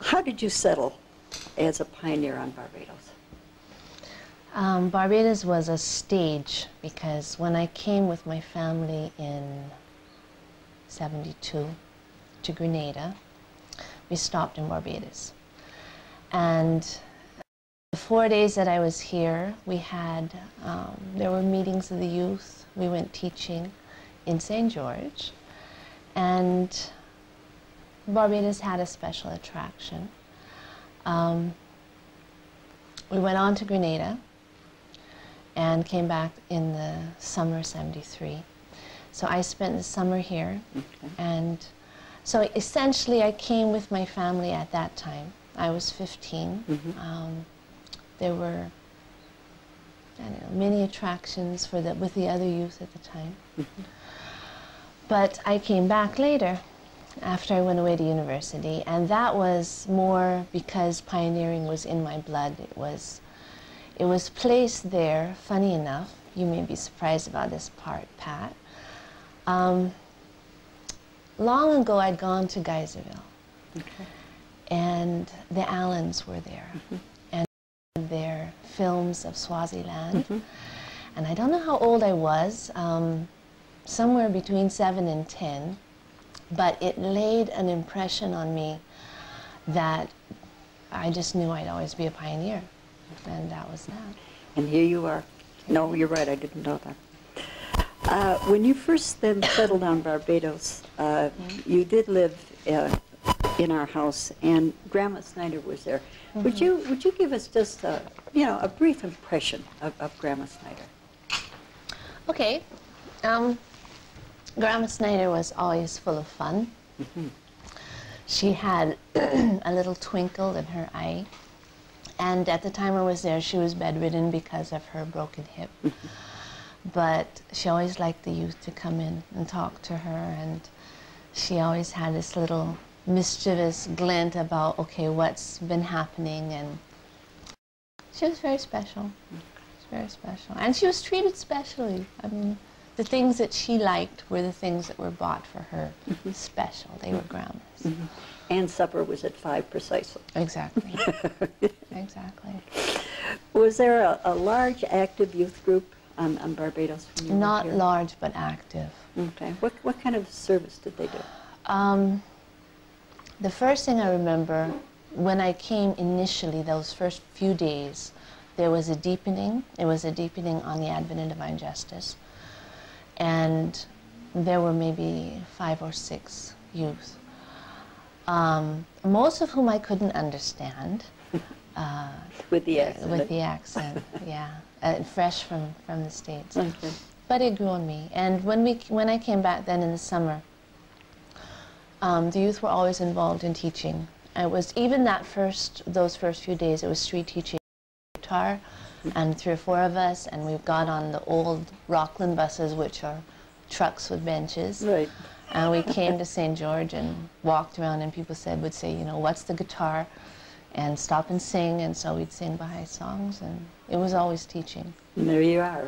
How did you settle as a pioneer on Barbados? Barbados was a stage because when I came with my family in '72 to Grenada, we stopped in Barbados. And the 4 days that I was here, we had, there were meetings of the youth. We went teaching in St. George. And Barbados had a special attraction. We went on to Grenada and came back in the summer '73. So I spent the summer here. Okay. And so essentially I came with my family at that time. I was 15. Mm-hmm. There were, I don't know, many attractions with the other youth at the time. Mm-hmm. But I came back later after I went away to university, and that was more because pioneering was in my blood. It was placed there, funny enough. You may be surprised about this part, Pat. Long ago, I'd gone to Geyserville, okay. And the Allens were there, mm-hmm. And their films of Swaziland. Mm-hmm. And I don't know how old I was, somewhere between 7 and 10, but it laid an impression on me that I just knew I'd always be a pioneer, and that was that. And here you are. No, you're right, I didn't know that. When you first then settled on Barbados, you did live in our house, and Grandma Snyder was there. Mm-hmm. Would you give us just a brief impression of Grandma Snyder? Okay. Grandma Snyder was always full of fun. Mm-hmm. She had a little twinkle in her eye, and at the time I was there, she was bedridden because of her broken hip. Mm-hmm. But she always liked the youth to come in and talk to her, and she always had this little mischievous glint about, okay, what's been happening, and she was very special. She was very special. And she was treated specially. I mean, the things that she liked were the things that were bought for her. Mm-hmm. Special. They were Grandma's. Mm-hmm. And supper was at 5 precisely. Exactly. Exactly. Was there a large active youth group on Barbados when you were Not here? large, but active. Okay. What kind of service did they do? The first thing I remember, when I came initially, those first few days, there was a deepening. It was a deepening on the Advent and Divine Justice. And there were maybe 5 or 6 youth, most of whom I couldn't understand. With the accent. With the accent, yeah. Fresh from the States. Okay. But it grew on me. And when I came back then in the summer, the youth were always involved in teaching. It was even those first few days, it was street teaching guitar, and 3 or 4 of us, and we got on the old Rockland buses, which are trucks with benches. Right. And we came to St. George and walked around, and people would say, what's the guitar? And stop and sing, and so we'd sing Baha'i songs, and it was always teaching. And there you are.